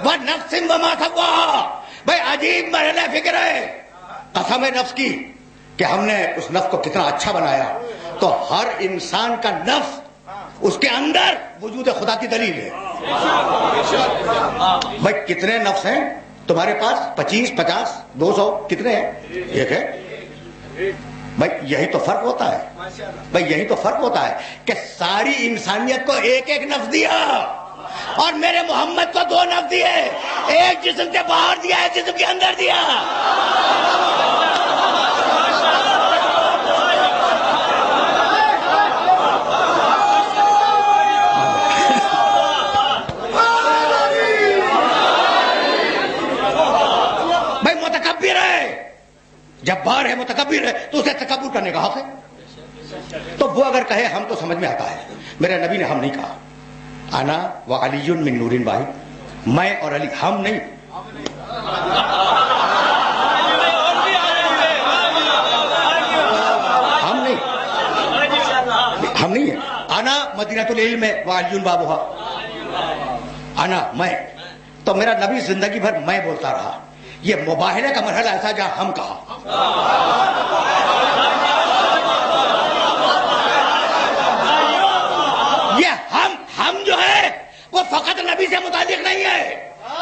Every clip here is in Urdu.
وَنَفْسٍ وَمَا سَوَّاهَا. بھائی عجیب مرحلہ فکر ہے. قسم ہے نفس کی کہ ہم نے اس نفس کو کتنا اچھا بنایا. تو ہر انسان کا نفس اس کے اندر وجود خدا کی دلیل ہے. بھائی کتنے نفس ہیں تمہارے پاس؟ 25 50 200 کتنے ہیں؟ ایک ہے. بھائی یہی تو فرق ہوتا ہے. بھائی یہی تو فرق ہوتا ہے کہ ساری انسانیت کو ایک ایک نفس دیا اور میرے محمد کو 2 نفس دیے. ایک جسم کے باہر دیا، ایک جسم کے اندر دیا. جبار ہے، متکبر ہے، تو اسے تکبر کرنے کا حق ہے. تو وہ اگر کہے ہم تو سمجھ میں آتا ہے. میرے نبی نے ہم نہیں کہا. انا وعلی من نور واحد. میں اور علی، ہم نہیں. ہم نہیں ہیں. انا مدینۃ العلم وعلی بابھا. انا میں. تو میرا نبی زندگی بھر میں بولتا رہا. یہ مباہلے کا مرحلہ ایسا جہاں ہم کہا. یہ ہم جو ہے وہ فقط نبی سے متعلق نہیں ہے.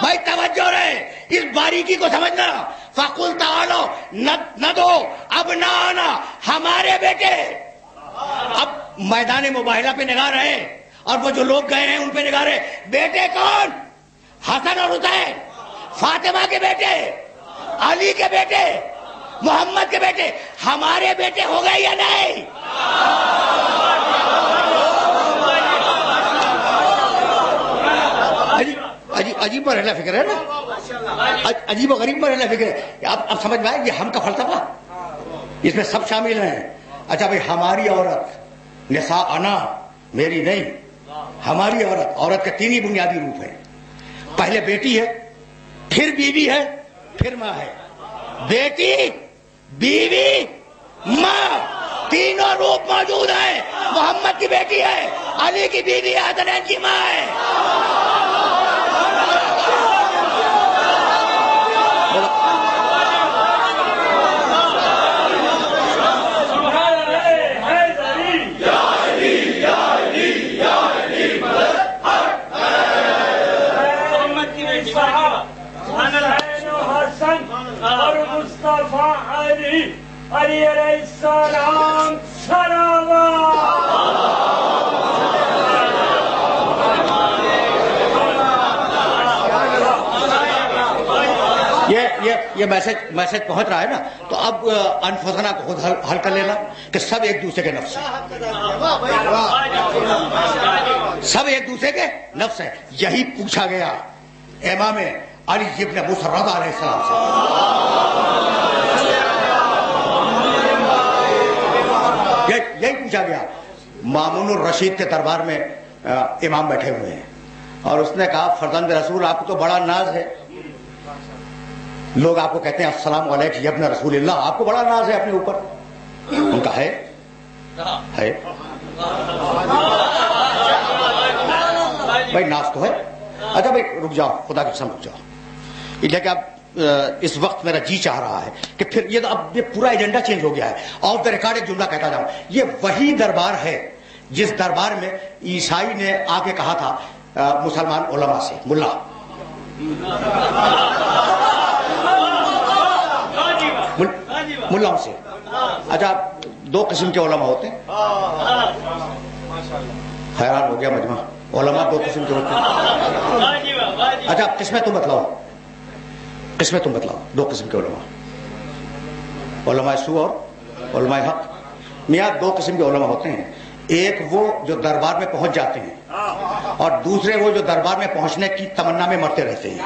بھائی توجہ رہے، اس باریکی کو سمجھنا. فَقُلْ تَعَالَوْا نَدْعُو أَبْنَاءَنَا. ہمارے بیٹے. اب میدان مباہلہ پہ نگاہ رہے اور وہ جو لوگ گئے ہیں ان پہ نگاہ رہے. بیٹے کون؟ حسن اور حسین، فاطمہ کے بیٹے، علی کے بیٹے، محمد کے بیٹے. ہمارے بیٹے ہو گئے یا نہیں؟ عجیب مرحلہ فکر ہے نا. عجیب و غریب مرحلہ فکر ہے. اب سمجھ میں آئے یہ ہم کا فلسفہ، اس میں سب شامل ہیں. اچھا بھائی ہماری عورت، نساءنا میری نہیں، ہماری عورت کے 3 ہی بنیادی روپ ہیں. پہلے بیٹی ہے، پھر بیوی ہے، پھر ماں ہے. بیٹی، بیوی، ماں، تینوں روپ موجود ہیں. محمد کی بیٹی ہے، علی کی بیوی ہے، حسنین کی ماں ہے. علی علیہ السلام یہ میسج پہنچ رہا ہے نا. تو اب انفسنا کو خود حل کر لینا کہ سب ایک دوسرے کے نفس ہیں. سب ایک دوسرے کے نفس ہیں. یہی پوچھا گیا امام علی ابن موسیٰ رضا علیہ السلام سے. یہی پوچھا گیا. مامون الرشید کے دربار میں امام بیٹھے ہوئے ہیں اور اس نے کہا فرزند رسول آپ کو تو بڑا ناز ہے. لوگ آپ کو کہتے ہیں السلام علیکم یا ابن رسول اللہ، آپ کو بڑا ناز ہے اپنے اوپر. ان کا ہے. بھائی ناز تو ہے. اچھا بھائی رک جاؤ، خدا کی قسم رک جاؤ. یہ کہ اب اس وقت میرا جی چاہ رہا ہے کہ پھر یہ اب یہ پورا ایجنڈا چینج ہو گیا ہے. آف دا ریکارڈ ایک جملہ کہتا جاؤں. یہ وہی دربار ہے جس دربار میں عیسائی نے آ کے کہا تھا مسلمان علماء سے، ملاؤں سے. اچھا 2 قسم کے علماء ہوتے ہیں. حیران ہو گیا مجمع. علماء 2 قسم کے ہوتے ہیں. اچھا قسمیں تم بتلاؤ، 2 قسم کے علماء، علماء سو اور علماء حق. میاں 2 قسم کے علماء ہوتے ہیں. ایک وہ جو دربار میں پہنچ جاتے ہیں اور دوسرے وہ جو دربار میں پہنچنے کی تمنا میں مرتے رہتے ہیں.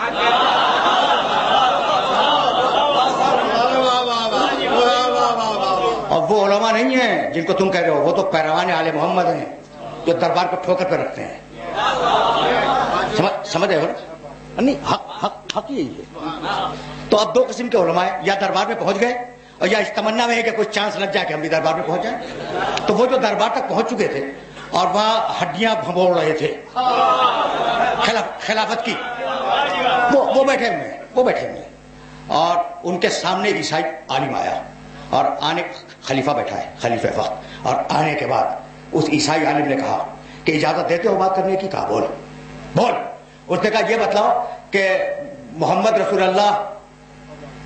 اور وہ علماء نہیں ہیں جن کو تم کہہ رہے ہو، وہ تو پیروان آل محمد ہیں جو دربار کو ٹھوکر پہ رکھتے ہیں. سمجھ رہے ہو نا؟ نہیں حق یہی ہے. تو اب 2 قسم کے علماء یا دربار میں پہنچ گئے اور یا اس تمنا میں ہے کہ کوئی چانس لگ جائے کہ ہم بھی دربار میں پہنچ جائیں. تو وہ جو دربار تک پہنچ چکے تھے اور وہاں ہڈیاں بھنبوڑ رہے تھے خلافت کی. وہ بیٹھے ہوئے اور ان کے سامنے عیسائی عالم آیا اور خلیفہ بیٹھا ہے خلیفہ وقت, اور آنے کے بعد اس عیسائی عالم نے کہا کہ اجازت دیتے ہو بات کرنے کی؟ کہا بول. اس نے کہا یہ بتلاؤ کہ محمد رسول اللہ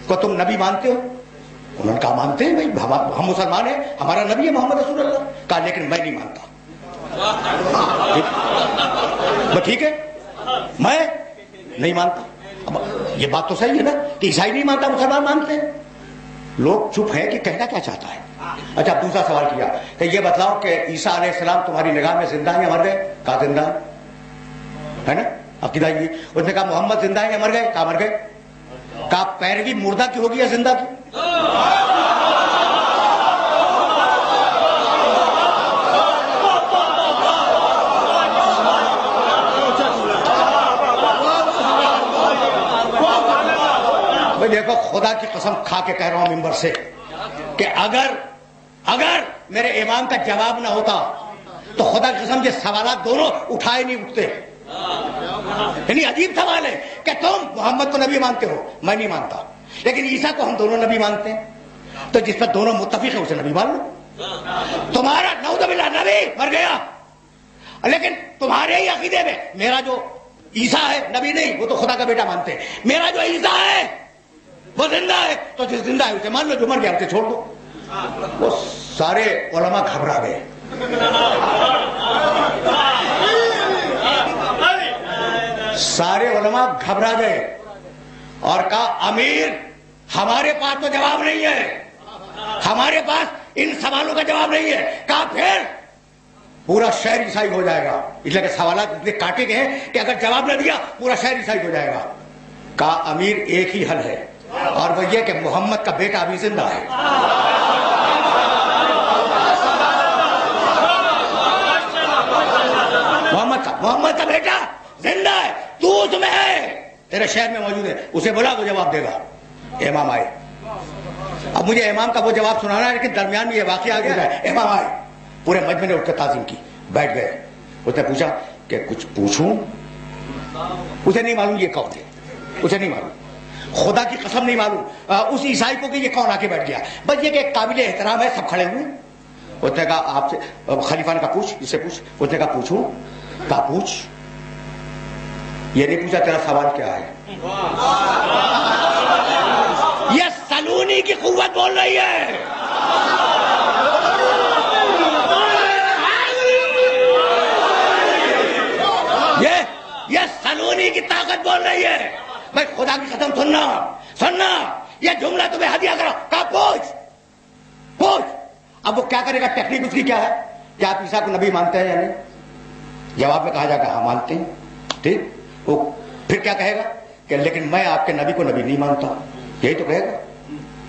کو تم نبی مانتے ہو؟ انہوں نے کہا مانتے ہیں بھائی, ہم مسلمان ہیں, ہمارا نبی ہے محمد رسول اللہ. کہا لیکن میں نہیں مانتا. ٹھیک ہے, میں نہیں مانتا. اب یہ بات تو صحیح ہے نا کہ عیسائی نہیں مانتا, مسلمان مانتے ہیں. لوگ چپ ہیں کہ کہنا کیا چاہتا ہے. اچھا, دوسرا سوال کیا کہ یہ بتلاؤ کہ عیسیٰ علیہ السلام تمہاری نگاہ میں زندہ ہیں یا مر گئے؟ کہا زندہ ہے نا. عقیدہ یہ. اس نے کہا محمد زندہ ہیں یا مر گئے؟ کہا مر گئے. کہا پیروی مردہ کی ہوگی یا زندہ کی؟ بھائی دیکھو, خدا کی قسم کھا کے کہہ رہا ہوں ممبر سے کہ اگر میرے امام کا جواب نہ ہوتا تو خدا کی قسم یہ سوالات دونوں اٹھائے نہیں اٹھتے. یعنی عجیب سوال ہے کہ تم محمد کو نبی مانتے ہو, میں نہیں مانتا, لیکن عیسیٰ کو ہم دونوں نبی مانتے ہیں, تو جس پر دونوں متفق ہیں اسے نبی مان لو. تمہارا نعوذ باللہ نبی مر گیا, لیکن تمہارے ہی عقیدے میں میرا جو عیسیٰ ہے نبی نہیں, وہ تو خدا کا بیٹا مانتے ہیں, میرا جو عیسیٰ ہے وہ زندہ ہے, تو جو زندہ ہے اسے مان لو, جو مر گیا اسے چھوڑ دو. وہ سارے علماء گھبرا گئے. سارے علماء گھبرا گئے اور کہا امیر ہمارے پاس تو جواب نہیں ہے, ہمارے پاس ان سوالوں کا جواب نہیں ہے. کہا پھر پورا شہر عیسائی ہو جائے گا, اس لیے کہ سوالات اتنے کاٹے گئے ہیں کہ اگر جواب نہ دیا پورا شہر عیسائی ہو جائے گا. کہا امیر ایک ہی حل ہے, اور وہ یہ کہ محمد کا بیٹا ابھی زندہ ہے. محمد کا بیٹا زندہ ہے, تو اس میں ہے, تیرے شہر میں موجود ہے, اسے بلا وہ جواب دے گا. امام آئے. اب مجھے امام کا وہ جواب سنانا ہے, لیکن درمیان میں یہ واقعہ آ گیا. امام آئے, پورے مجمع نے اٹھ کر تعظیم کی, بیٹھ گئے. اس نے پوچھا کہ کچھ پوچھوں؟ اسے نہیں معلوم یہ کون ہے, اسے نہیں معلوم, خدا کی قسم نہیں معلوم اس عیسائی کو کہ یہ کون آ کے بیٹھ گیا. بس یہ کہ ایک قابل احترام ہے, سب کھڑے ہوئے. اس نے کہا آپ سے, خلیفہ نے کہا پوچھ, اس سے پوچھ. اس نے کہا پوچھوں؟ کہا پوچھ. یہ نہیں پوچھا تیرا سوال کیا ہے. یہ سلونی کی قوت بول رہی ہے. یہ سلونی کی طاقت بول رہی ہے. میں خدا کی قسم سننا, یہ جملہ تمہیں ہدیہ کرا. کہا پوچھ. اب وہ کیا کرے گا, ٹیکنیک اس کی کیا ہے کہ آپ عیسیٰ کو نبی مانتے ہیں یا نہیں؟ جواب میں کہا جائے گا ہاں مانتے ہیں. ٹھیک, وہ پھر کیا کہے گا کہ لیکن میں آپ کے نبی کو نبی نہیں مانتا, یہی تو کہے گا,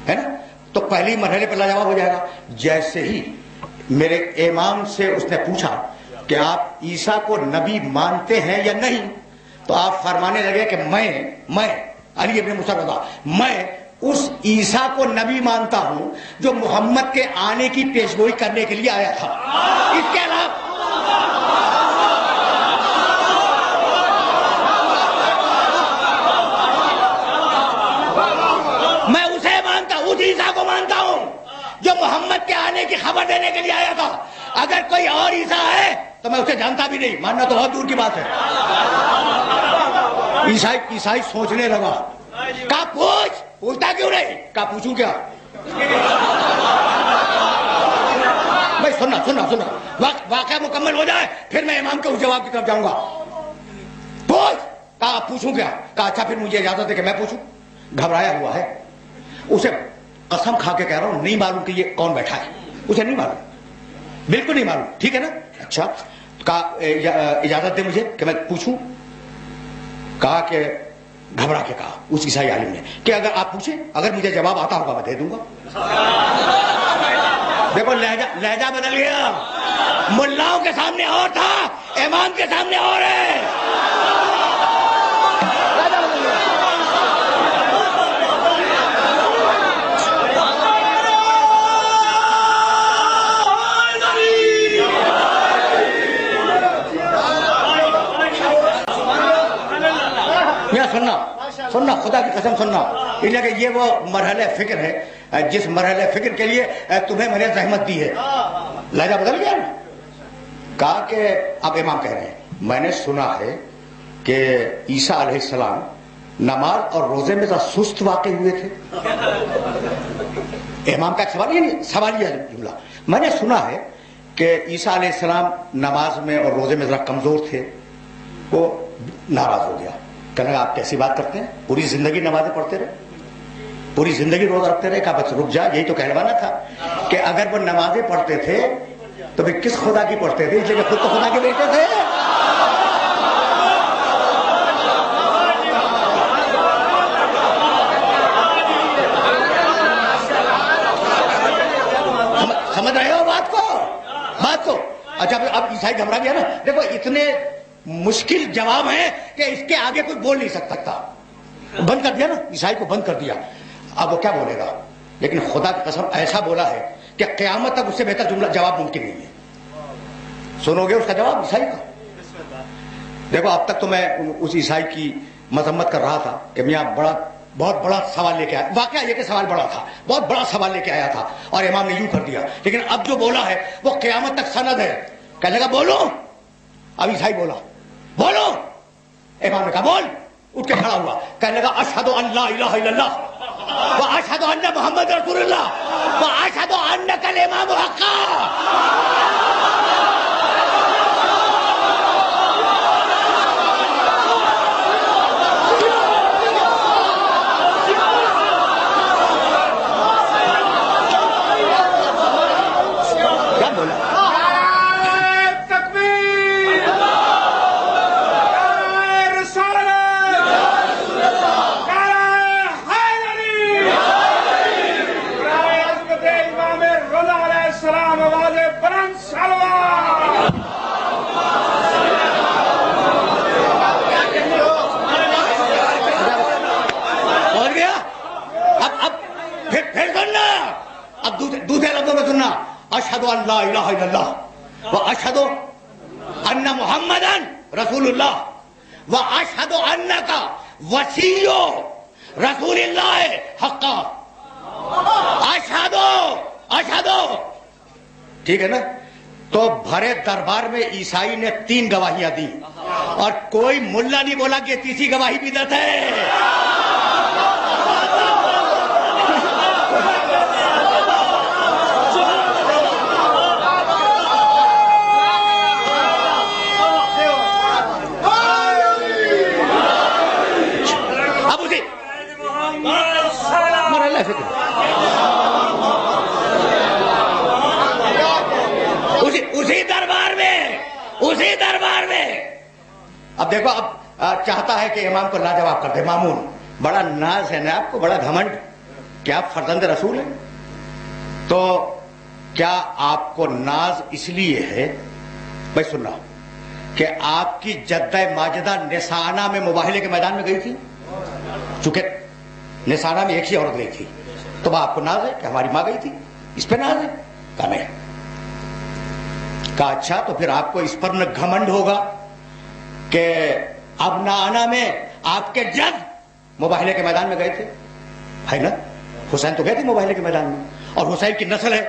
ہے نا. تو پہلی مرحلے پہ لاجواب ہو جائے گا. جیسے ہی میرے امام سے اس نے پوچھا کہ آپ عیسیٰ کو نبی مانتے ہیں یا نہیں, تو آپ فرمانے لگے کہ میں علی ابن موسیٰ رضا, میں اس عیسیٰ کو نبی مانتا ہوں جو محمد کے آنے کی پیشگوئی کرنے کے لیے آیا تھا. اس کے علاوہ میں اسے مانتا ہوں, اس عیسیٰ کو مانتا ہوں جو محمد کے آنے کی خبر دینے کے لیے آیا تھا. اگر کوئی اور عیسیٰ ہے تو میں اسے جانتا بھی نہیں, ماننا تو بہت دور کی بات ہے. عیسائی سوچنے لگا. کہا پوچھتا کیوں نہیں؟ کہا پوچھوں کیا؟ بھائی سننا, واقعہ مکمل ہو جائے پھر میں امام کے اس جواب کی طرف جاؤں گا. پوچھ. کہا پوچھوں کیا؟ کہا اچھا پھر مجھے اجازت ہے کہ میں پوچھوں. گھبرایا ہوا ہے, اسے قسم کھا کے کہہ رہا ہوں نہیں معلوم کہ یہ کون بیٹھا ہے, اسے نہیں معلوم, بالکل نہیں معلوم. ٹھیک ہے نا. اچھا, کہا اجازت دے مجھے کہ میں پوچھوں. کہا کہ گھبرا کے کہا اس عیسائی عالم نے کہ اگر آپ پوچھیں, اگر مجھے جواب آتا ہوگا میں دے دوں گا. دیکھو لہجہ بدل گیا. ملاؤں کے سامنے اور تھا, امام کے سامنے اور ہے. میاں سننا خدا کی قسم سننا، اس لیے کہ یہ وہ مرحلہ فکر ہے جس مرحلہ فکر کے لیے تمہیں میں نے زحمت دی ہے. لہجہ بدل گیا نا. کہا کہ اب امام کہہ رہے ہیں میں نے سنا ہے کہ عیسیٰ علیہ السلام نماز اور روزے میں ذرا سست واقع ہوئے تھے. امام کا ایک سوال یہ نہیں، سوال یہ جملہ، میں نے سنا ہے کہ عیسیٰ علیہ السلام نماز میں اور روزے میں ذرا کمزور تھے. وہ ناراض ہو گیا، کہنے لگا آپ کیسی بات کرتے ہیں، پوری زندگی نمازیں پڑھتے رہے، پوری زندگی روزہ رکھتے رہے. کہا بس رک جا، یہی تو کہلوانا تھا کہ اگر وہ نمازیں پڑھتے تھے تو پھر کس خدا کی پڑھتے تھے، اس لیے کہ خود تو خدا کے بیٹے تھے. سمجھ رہے ہو بات کو؟ اچھا اب عیسائی گھبرا گیا نا. دیکھو اتنے مشکل جواب ہیں کہ اس کے آگے کوئی بول نہیں سکتا. بند کر دیا نا، عیسائی کو بند کر دیا. اب وہ کیا بولے گا؟ لیکن خدا کی قسم ایسا بولا ہے کہ قیامت تک اس سے بہتر جملہ جواب ممکن نہیں ہے. سنو گے اس کا جواب عیسائی کا؟ دیکھو اب تک تو میں اس عیسائی کی مذمت کر رہا تھا کہ میاں بہت بڑا سوال لے کے آیا. واقعہ یہ کہ سوال بڑا تھا، بہت بڑا سوال لے کے آیا تھا اور امام نے یوں کر دیا. لیکن اب جو بولا ہے وہ قیامت تک سند ہے. کہنے لگا بولو. اب عیسائی بولا بولو. امام نے کہا بول. اٹھ کے کھڑا ہوا، کہنے لگا اشہد ان لا الہ الا اللہ واشہد ان محمد رسول اللہ واشہد انک الامام حقا. دوسرے لفظوں میں سننا، اشہد ان لا الہ الا اللہ واشہد ان محمدن رسول اللہ واشہد انک وصی رسول اللہ حقا. اشہدو ٹھیک ہے نا. تو بھرے دربار میں عیسائی نے 3 گواہیاں دی اور کوئی ملا نہیں بولا کہ تیسری گواہی بھی بدعت ہے. اسی دربار میں اب دیکھو، اب چاہتا ہے کہ امام کو لاجواب کر دے. مامون بڑا ناز ہے نا آپ کو، بڑا گھمنڈ کہ آپ فرزند رسول ہیں. تو کیا آپ کو ناز اس لیے ہے بھائی سننا کہ آپ کی جدہ ماجدہ نسانہ میں مباہلے کے میدان میں گئی تھی؟ چونکہ نسانہ میں ایک ہی عورت گئی تھی تو آپ کو ناز ہے کہ ہماری ماں گئی تھی، اس پہ ناز ہے؟ کہا نہیں. کہا اچھا تو پھر آپ کو اس پر نہ گھمنڈ ہوگا کہ اب نہ میں آپ کے جد مباہلے کے میدان میں گئے تھے؟ ہے نا. حسین تو گئے تھے مباہلے کے میدان میں اور حسین کی نسل ہے،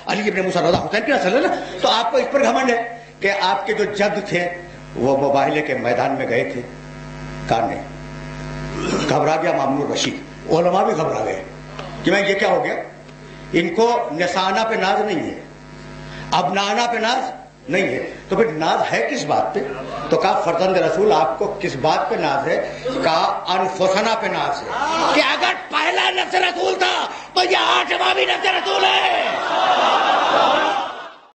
علی ابن موسیٰ رضا حسین کی نسل ہے نا. تو آپ کو اس پر گھمنڈ ہے کہ آپ کے جو جد تھے وہ مباہلے کے میدان میں گئے تھے؟ کہا نہیں. گھبرا گیا مامون الرشید. علماء بھی گھبرا گئے کہ میں یہ کیا ہو گیا. ان کو نسانہ پہ ناز نہیں ہے، اب نانا پہ ناز نہیں ہے، تو پھر ناز ہے کس بات پہ؟ تو کہا فرزند رسول آپ کو کس بات پہ ناز ہے؟ کہا انفسنا پہ ناز ہے کہ اگر پہلا نفس رسول تھا تو یہ 8واں بھی نفس رسول ہے.